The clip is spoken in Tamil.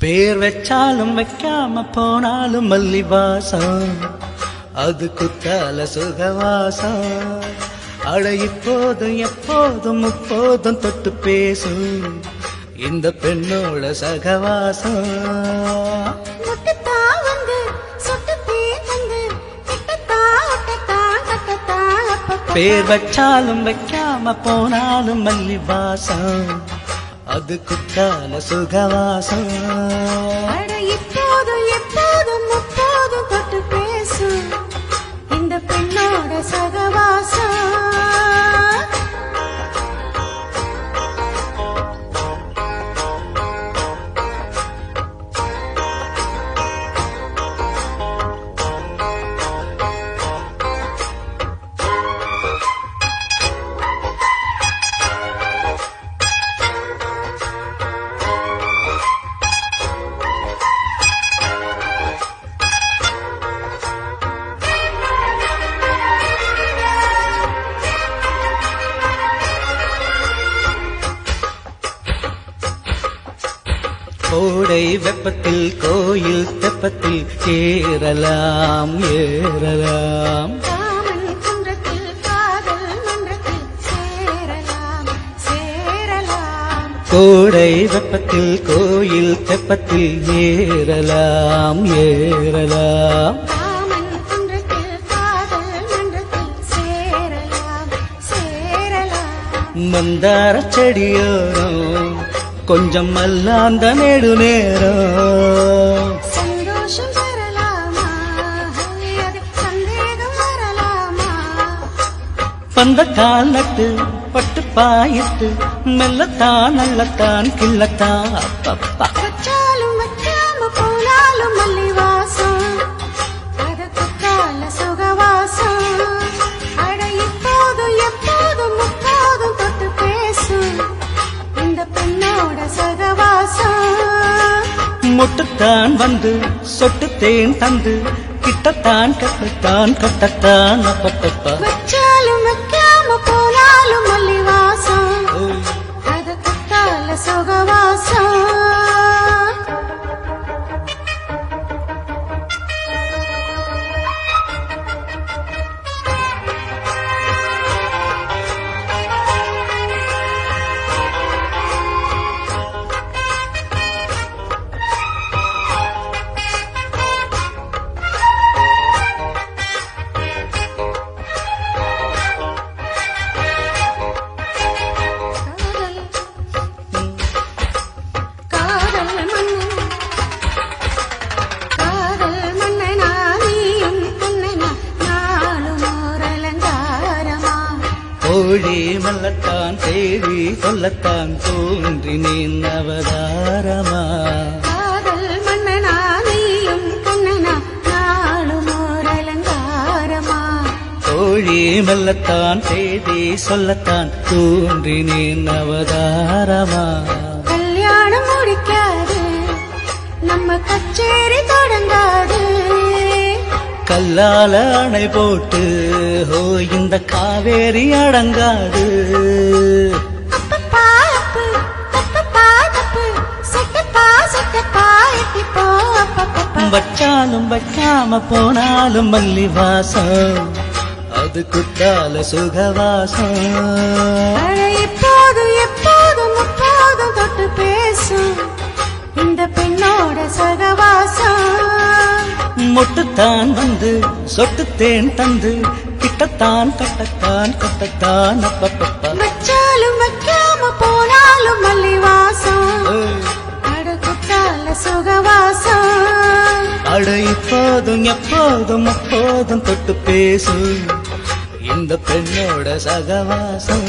பேர் வச்சாலும் வைக்காம போனாலும் மல்லி வாசம், அது குத்தால சுகவாசம். அட இப்போதும் எப்போதும் முப்போதும் தொட்டு பேசும் இந்த பெண்ணோட சகவாசம். பேர் வச்சாலும் வைக்காம போனாலும் மல்லி வாசம், அது குத்தால சுகவாசம். இப்போதும் எப்போதும் முப்போதும் தொட்டு பேசும் இந்த பெண்ணோட சகவாசம். கோடை வெப்பத்தில் கோயில் தெப்பத்தில் ஏறலாம் ஏறலாம். காமன் குன்றத்தில் காதல் மன்றத்தில் சேரலாம் சேரலாம். கோடை வெப்பத்தில் கோயில் தெப்பத்தில் ஏறலாம் ஏறலாம். காமன் குன்றத்தில் காதல் மன்றத்தில் சேரலாம் சேரலாம். மந்தார செடியோரம் கொஞ்சம் மல்லாந்த நெடு நேரம், சந்தோஷம் வரலாமா அது சந்தேகம் வரலாமா. பந்த கால் நட்டு பட்டு பாயிட்டு மெல்லத்தான் நல்லத்தான் கிள்ளத்தான் அப்பப்பா. வச்சாலும் வைக்காம போனாலும் மல்லி வாசம், அது குத்தால சுகவாசம். அட இப்போதும் எப்போதும் முப்போதும் தொட்டு பேசும் இந்த பெண்ணோட சகவாசம். முட்டுத்தான் வந்து சொட்டு தேன் தந்து கிட்டத்தான் கட்டத்தான் கட்டத்தான் அப்பப்பப்பா. வச்சாலும் வைக்காம போனாலும் மல்லி வாசம், அது குத்தால சுகவாசம். கோழி மல்லத்தான் தேடி சொல்லத்தான் தோன்றினேன் அவதாரமா. காதல் மன்னனா நீயும் கண்ணனா நாளும் ஓர் அலங்காரமா. கோழி மல்லத்தான் தேடி சொல்லத்தான் தோன்றினேன் அவதாரமா. கல்யாணம் முடிக்காது நம்ம கச்சேரி தொடங்காது. கல்லால அணை போட்டு ஹோ இந்த காவேரி அடங்காது. வச்சாலும் வைக்காம போனாலும் மல்லி வாசம், அது குத்தால சுகவாசம். இப்போதும் எப்போதும் முப்போதும் தொட்டு பேசும் இந்த பெண்ணோட சகவாசம். மொட்டுத்தான் வந்து சொட்டு தேன் தந்து கிட்டத்தான் கட்டத்தான் கட்டத்தான் அப்பப்பப்பா. வச்சாலும் வைக்காம போனாலும் மல்லி வாசம், அட குத்தால சுகவாசம். அட இப்போதும் எப்போதும் அப்போதும் தொட்டு பேசும் இந்த பெண்ணோட சகவாசம்.